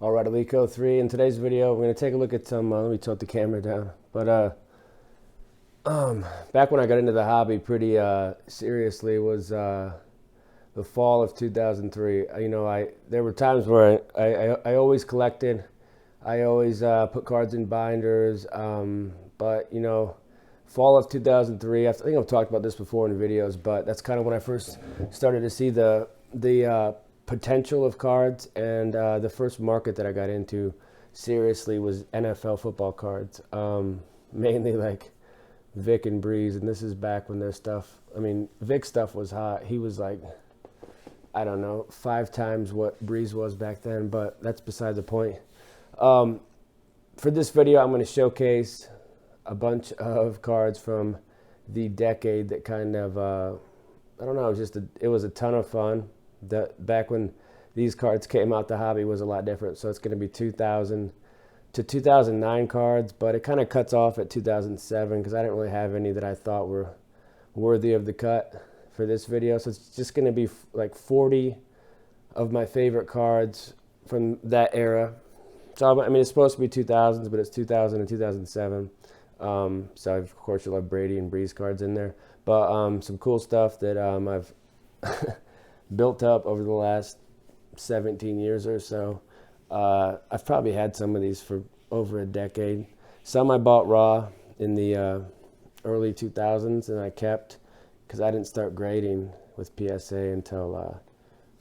Alright, Alico 3. In today's video, we're going to take a look at some, let me tilt the camera down. But back when I got into the hobby pretty seriously was the fall of 2003. There were times where I always collected. I always put cards in binders. But fall of 2003, I think I've talked about this before in videos, but that's kind of when I first started to see the potential of cards, and the first market that I got into seriously was NFL football cards, mainly like Vick and Brees. And this is back when their stuff, Vick stuff was hot. He was like, I don't know, 5 times what Brees was back then, but that's beside the point. For this video, I'm going to showcase a bunch of cards from the decade that kind of, I don't know, it was a ton of fun. Back when these cards came out, the hobby was a lot different. So it's going to be 2000 to 2009 cards, but it kind of cuts off at 2007 because I didn't really have any that I thought were worthy of the cut for this video. So it's just going to be like 40 of my favorite cards from that era. So it's supposed to be 2000s, but it's 2000 and 2007. So of course you'll have Brady and Brees cards in there, but some cool stuff that I've built up over the last 17 years or so. I've probably had some of these for over a decade. Some I bought raw in the early 2000s, and I kept because I didn't start grading with PSA until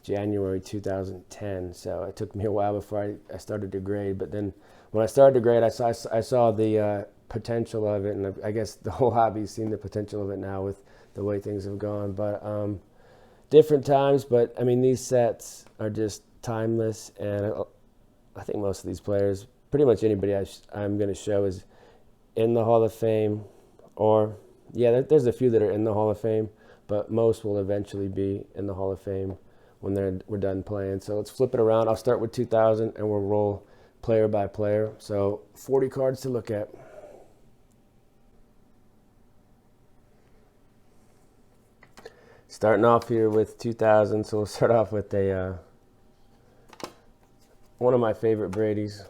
January 2010. So it took me a while before I started to grade. But then when I started to grade, I saw the potential of it, and I guess the whole hobby's seen the potential of it now with the way things have gone. But different times, but these sets are just timeless, and I think most of these players, pretty much anybody I'm going to show, is in the Hall of Fame, or there's a few that are in the Hall of Fame, but most will eventually be in the Hall of Fame when we're done playing. So let's flip it around. I'll start with 2000, and we'll roll player by player. So 40 cards to look at. Starting off here with 2000, so we'll start off with one of my favorite Brady's.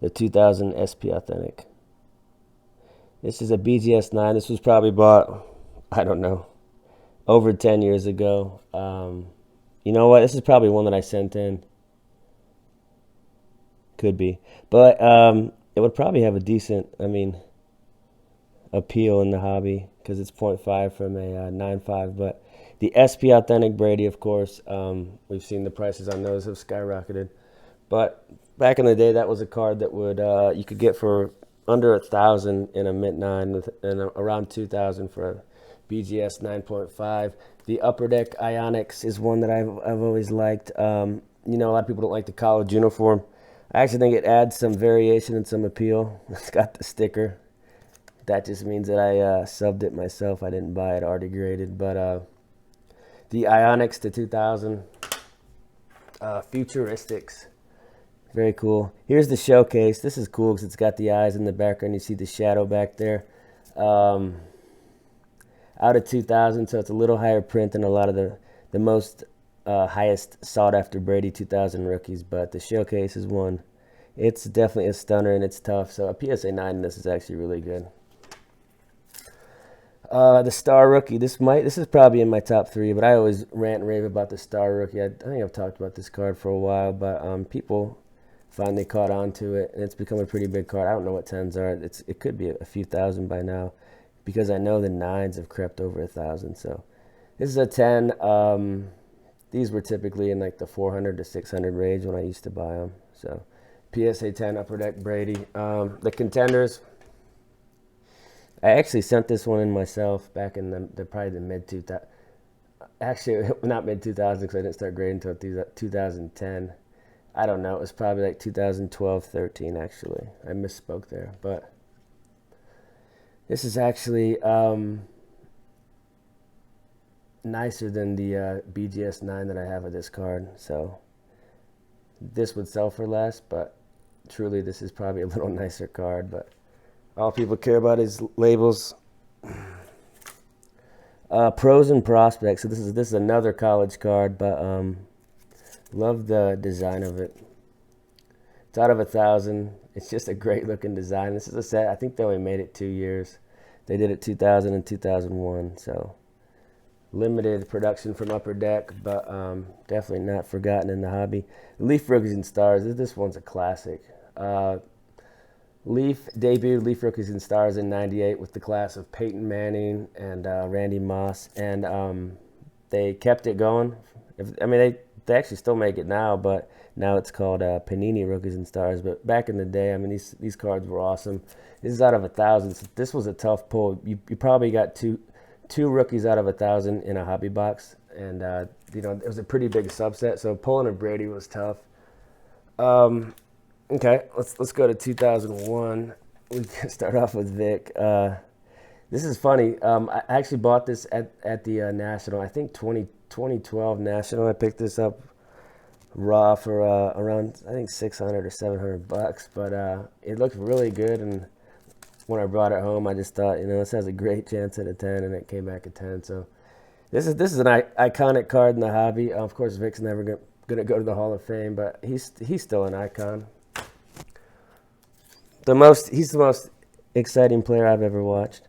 The 2000 SP Authentic. This is a BGS 9. This was probably bought, I don't know, over 10 years ago. You know what? This is probably one that I sent in. Could be. But it would probably have a decent, appeal in the hobby because it's 0.5 from a 9.5. But the SP Authentic Brady, of course, we've seen the prices on those have skyrocketed. But back in the day, that was a card that would you could get for under 1,000 in a Mint 9 and around 2,000 for a BGS 9.5. The Upper Deck Ionics is one that I've always liked. A lot of people don't like the college uniform. I actually think it adds some variation and some appeal. It's got the sticker. That just means that I subbed it myself. I didn't buy it already graded. But the Ionics to 2000. Futuristics. Very cool. Here's the showcase. This is cool because it's got the eyes in the background. You see the shadow back there. Out of 2000, so it's a little higher print than a lot of the most highest sought after Brady 2000 rookies, but the showcase is one. It's definitely a stunner, and it's tough. So a PSA 9 in this is actually really good. The Star Rookie. This is probably in my top 3, but I always rant and rave about the Star Rookie. I think I've talked about this card for a while, but people finally caught on to it, and it's become a pretty big card. I don't know what 10s are. It could be a few thousand by now, because I know the 9s have crept over 1,000. So this is a 10. These were typically in like the 400 to 600 range when I used to buy them. So PSA 10 Upper Deck Brady. The Contenders. I actually sent this one in myself back in probably the mid 2000. Actually, not mid 2000 because I didn't start grading until 2010. I don't know. It was probably like 2012, 13 actually. I misspoke there, but this is actually nicer than the BGS 9 that I have of this card. So this would sell for less, but truly this is probably a little nicer card. But all people care about is labels. Pros and prospects. So this is another college card, but love the design of it. It's out of 1,000. It's just a great looking design. This is a set. I think they only made it 2 years. They did it 2000 and 2001. So limited production from Upper Deck, but definitely not forgotten in the hobby. Leaf Rookies and Stars. This one's a classic. Leaf debuted Leaf Rookies and Stars in '98 with the class of Peyton Manning and Randy Moss, and they kept it going. They actually still make it now, but now it's called Panini Rookies and Stars. But back in the day, these cards were awesome. This is out of 1,000. So this was a tough pull. You probably got two rookies out of 1,000 in a hobby box, and it was a pretty big subset. So pulling a Brady was tough. Okay, let's go to 2001. We can start off with Vick. This is funny. I actually bought this at the National. I think 2012 National. I picked this up raw for around, I think, 600 or 700 bucks. But it looked really good, and when I brought it home, I just thought, this has a great chance at a 10, and it came back at 10. So this is an iconic card in the hobby. Of course, Vick's never gonna go to the Hall of Fame, but he's still an icon. He's the most exciting player I've ever watched.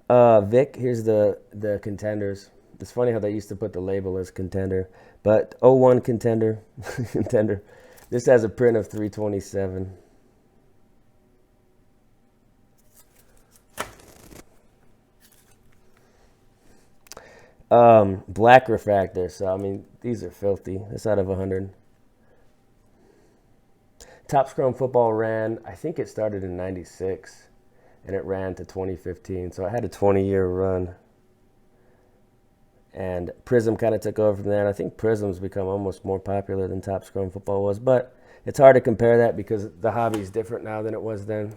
Vick, here's the contenders. It's funny how they used to put the label as contender, but 01 contender, contender. This has a print of 327. Black refractor. So these are filthy. It's out of 100. Topps Chrome Football ran, I think it started in '96, and it ran to 2015. So I had a 20-year run. And Prism kind of took over from there. And I think Prism's become almost more popular than Topps Chrome Football was. But it's hard to compare that because the hobby is different now than it was then.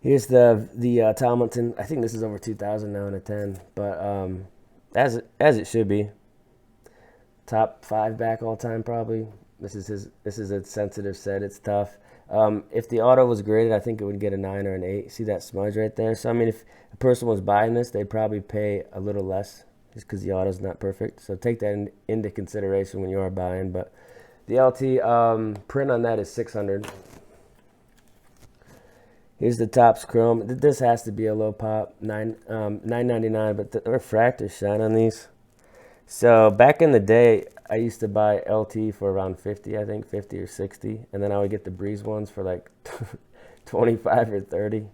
Here's the Tomlinson. I think this is over 2,000 now in a 10. But as it should be. Top 5 back all time probably. This is a sensitive set. It's tough. If the auto was graded, I think it would get a 9 or an 8. See that smudge right there? So if a person was buying this, they'd probably pay a little less just because the auto's not perfect. So take that into consideration when you are buying. But the LT print on that is 600. Here's the Topps Chrome. This has to be a low pop, $9.99. But the refractors shine on these. So back in the day, I used to buy LT for around 50, I think 50 or 60, and then I would get the Brees ones for like 25 or 30.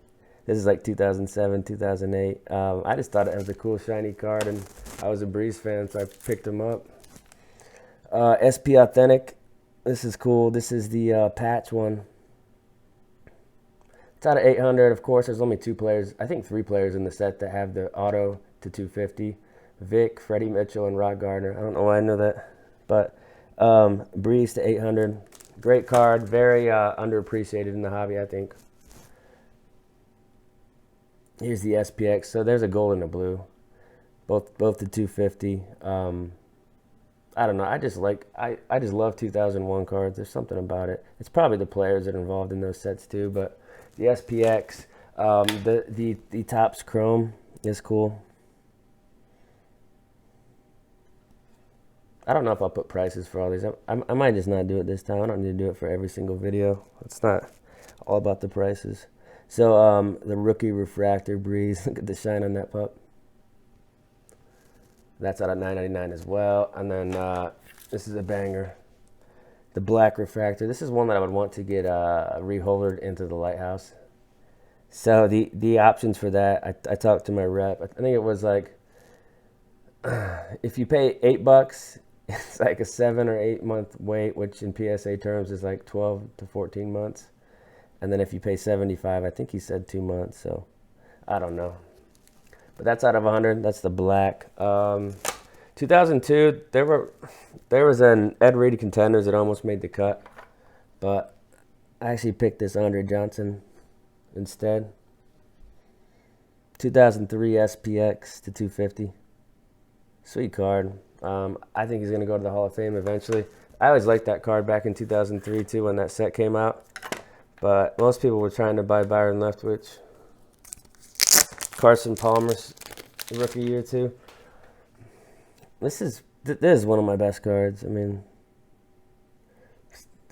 This is like 2007, 2008. I just thought it was a cool shiny card, and I was a Brees fan, so I picked them up. SP Authentic. This is cool. This is the patch one. It's out of 800. Of course, there's only 2 players, I think 3 players in the set that have the auto to 250. Vick, Freddie Mitchell, and Rod Gardner. I don't know why I know that. But Brees to 800. Great card. Very underappreciated in the hobby, I think. Here's the SPX. So there's a gold and a blue. Both to 250. I don't know. I just love 2001 cards. There's something about it. It's probably the players that are involved in those sets too. But the SPX, the Topps Chrome is cool. I don't know if I'll put prices for all these. I might just not do it this time. I don't need to do it for every single video. It's not all about the prices. So the rookie refractor Brees. Look at the shine on that pup. That's out of $9.99 as well. And then this is a banger. The black refractor. This is one that I would want to get reholdered into the lighthouse. So the options for that, I talked to my rep. I think it was like, if you pay $8, it's like a 7 or 8 month wait, which in PSA terms is like 12 to 14 months. And then if you pay $75, I think he said 2 months. So I don't know. But that's out of 100. That's the black. 2002, there was an Ed Reed Contenders that almost made the cut. But I actually picked this Andre Johnson instead. 2003 SPX to 250. Sweet card. I think he's going to go to the Hall of Fame eventually. I always liked that card back in 2003 too when that set came out. But most people were trying to buy Byron Leftwich. Carson Palmer rookie year too. This is one of my best cards. I mean,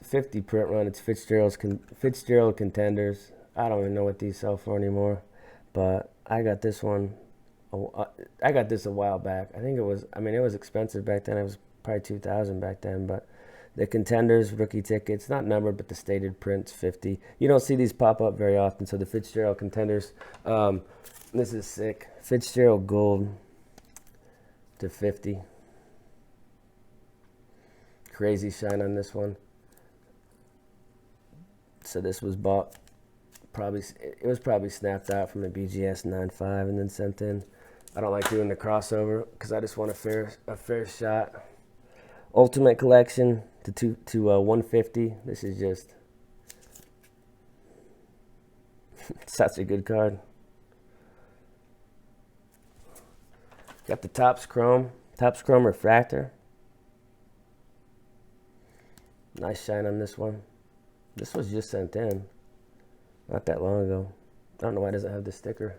50 print run. It's Fitzgerald Contenders. I don't even know what these sell for anymore, but I got this one. I got this a while back. I think it was. I mean, it was expensive back then. It was probably 2000 back then, but the Contenders rookie tickets, not numbered, but the stated prints, 50. You don't see these pop up very often. So the Fitzgerald Contenders. This is sick. Fitzgerald Gold to 50. Crazy shine on this one. So this was bought, it was probably snapped out from a BGS 9.5 and then sent in. I don't like doing the crossover because I just want a fair shot. Ultimate Collection to 150. This is just such a good card. Got the Topps Chrome Refractor. Nice shine on this one. This was just sent in not that long ago. I don't know why it doesn't have the sticker.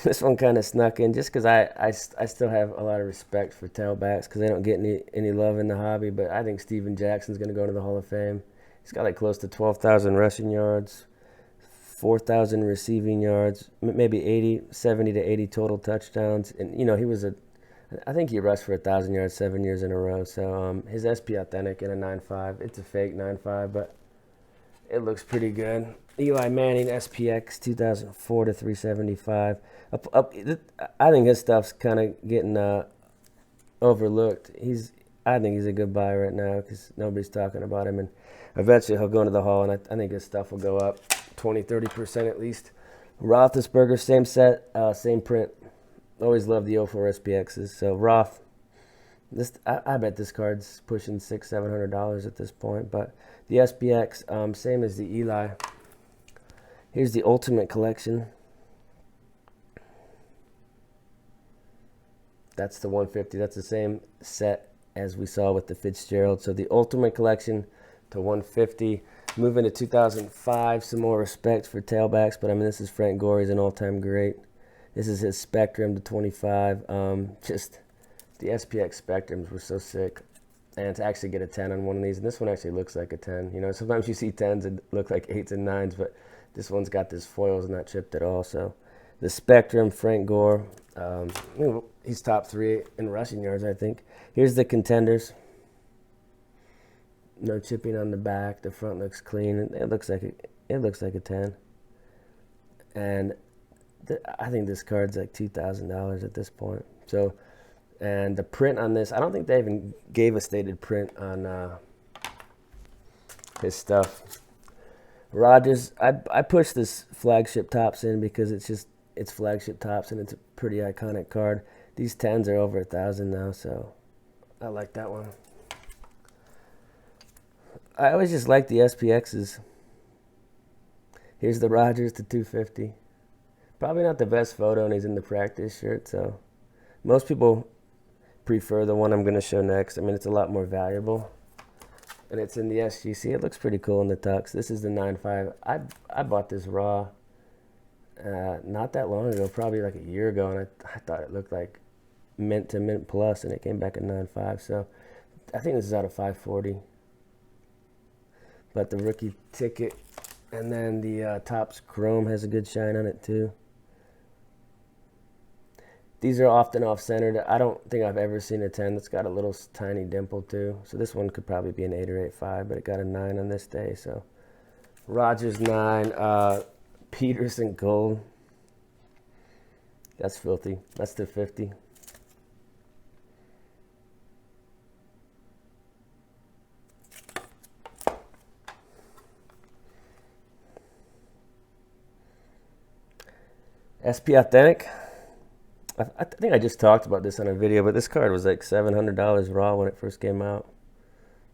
This one kind of snuck in just because I still have a lot of respect for tailbacks because they don't get any love in the hobby. But I think Steven Jackson's going to go into the Hall of Fame. He's got like close to 12,000 rushing yards, 4,000 receiving yards, maybe 70 to 80 total touchdowns. And, you know, I think he rushed for 1,000 yards 7 years in a row. So his SP Authentic in a 9.5. It's a fake 9.5, but it looks pretty good. Eli Manning SPX 2004 to 375. I think his stuff's kind of getting overlooked. I think he's a good buy right now because nobody's talking about him. And eventually he'll go into the Hall, and I think his stuff will go up 20-30% at least. Roethlisberger, same set, same print. Always love the 04 SPXs. So Roth, I bet this card's pushing $600-700 at this point. But the SPX, same as the Eli. Here's the Ultimate Collection. That's the 150. That's the same set as we saw with the Fitzgerald. So the Ultimate Collection to 150. Moving to 2005. Some more respect for tailbacks, but I mean, this is Frank Gore. He's an all-time great. This is his Spectrum to 25. Just the SPX Spectrums were so sick. And to actually get a 10 on one of these, and this one actually looks like a 10. You know, sometimes you see 10s that look like 8s and 9s, but this one's got this foils not chipped at all. So the Spectrum, Frank Gore. He's top 3 in rushing yards, I think. Here's the Contenders. No chipping on the back. The front looks clean. It looks like a 10. And I think this card's like $2,000 at this point. So, and the print on this, I don't think they even gave a stated print on his stuff. Rodgers, I pushed this flagship Topps in because it's flagship Topps and it's a pretty iconic card. These 10s are over 1,000 now, so I like that one. I always just like the SPXs. Here's the Rodgers to 250. Probably not the best photo, and he's in the practice shirt, so most people prefer the one I'm going to show next. I mean, it's a lot more valuable, and it's in the SGC. It looks pretty cool in the tux. This is the 9.5. I bought this raw not that long ago, probably like a year ago, and I thought it looked like mint to mint plus, and it came back at 9.5. So I think this is out of 540. But the rookie ticket, and then the Topps Chrome has a good shine on it too. These are often off-centered. I don't think I've ever seen a 10 that's got a little tiny dimple too. So this one could probably be an 8 or 8.5, but it got a 9 on this day. So Rodgers 9, Peterson Gold. That's filthy. That's the 50. SP Authentic. I think I just talked about this on a video, but this card was like $700 raw when it first came out.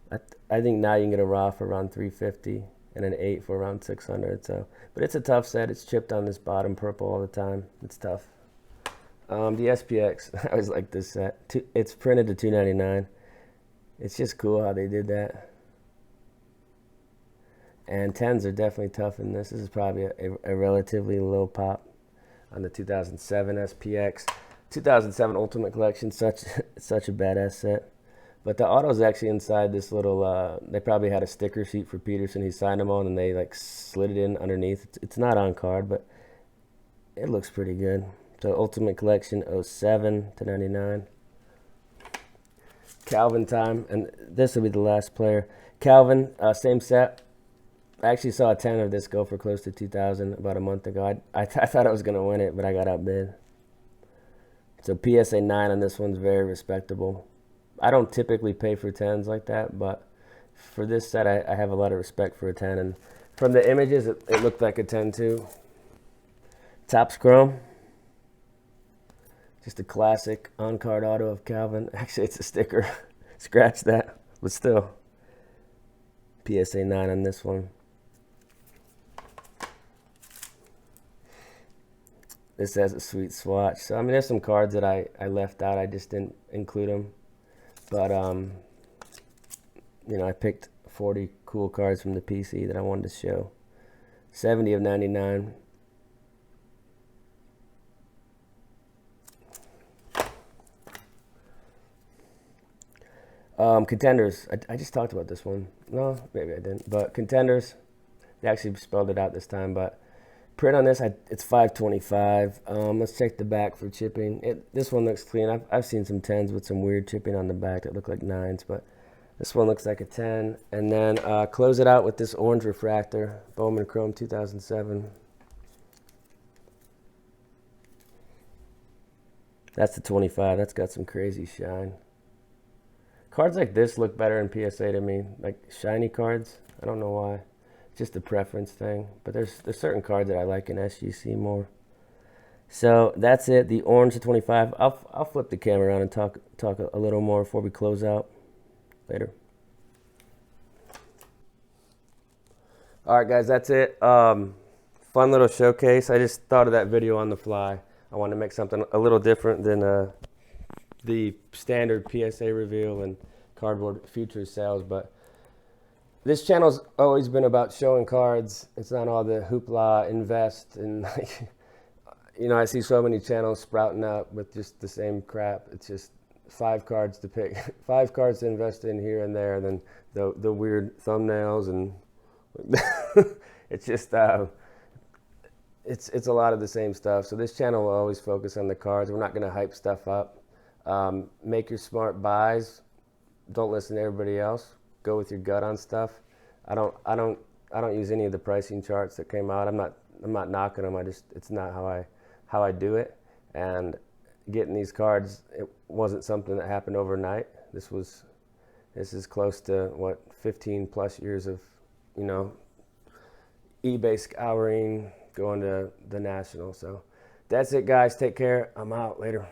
I think now you can get a raw for around $350 and an 8 for around $600. So, but it's a tough set. It's chipped on this bottom purple all the time. It's tough. The SPX, I always like this set. It's printed to $299. It's just cool how they did that. And 10s are definitely tough in this. This is probably a relatively low pop. on the 2007 SPX. 2007 Ultimate Collection, such a badass set. But the auto's actually inside this little, they probably had a sticker sheet for Peterson. He signed them on and they like slid it in underneath. It's not on card, but it looks pretty good. So Ultimate Collection 07 to 99. Calvin time, and this will be the last player. Calvin, same set. I actually saw a 10 of this go for close to 2,000 about a month ago. I thought I was going to win it, but I got outbid. So PSA 9 on this one's very respectable. I don't typically pay for 10s like that, but for this set, I have a lot of respect for a 10. And from the images, it looked like a 10 too. Topps Chrome. Just a classic on-card auto of Calvin. Actually, it's a sticker. Scratch that, but still. PSA 9 on this one. This has a sweet swatch. So, I mean, there's some cards that I left out. I just didn't include them. But, you know, I picked 40 cool cards from the PC that I wanted to show. 70 of 99. Contenders. I just talked about this one. No, maybe I didn't. But Contenders, they actually spelled it out this time. But print on this, it's 525. Let's check the back for chipping. This one looks clean. I've seen some 10s with some weird chipping on the back that look like 9s, but this one looks like a 10. And then close it out with this orange refractor, Bowman Chrome 2007. That's the 25. That's got some crazy shine. Cards like this look better in PSA to me, like shiny cards. I don't know why. It's just a preference thing. But there's certain cards that I like in SGC more. So that's it. The orange to 25. I'll flip the camera around and talk a little more before we close out. Later. All right, guys, that's it. Fun little showcase. I just thought of that video on the fly. I wanted to make something a little different than the standard PSA reveal and cardboard futures sales, but this channel's always been about showing cards. It's not all the hoopla, invest, and like, you know, I see so many channels sprouting up with just the same crap. It's just 5 cards to pick, 5 cards to invest in here and there, and then the weird thumbnails, and it's just it's a lot of the same stuff. So this channel will always focus on the cards. We're not going to hype stuff up. Make your smart buys. Don't listen to everybody else. Go with your gut on stuff. I don't use any of the pricing charts that came out. I'm not knocking them. It's not how I do it. And getting these cards, it wasn't something that happened overnight. This is close to what, 15 plus years of, you know, eBay scouring, going to the National. So that's it, guys. Take care. I'm out. Later.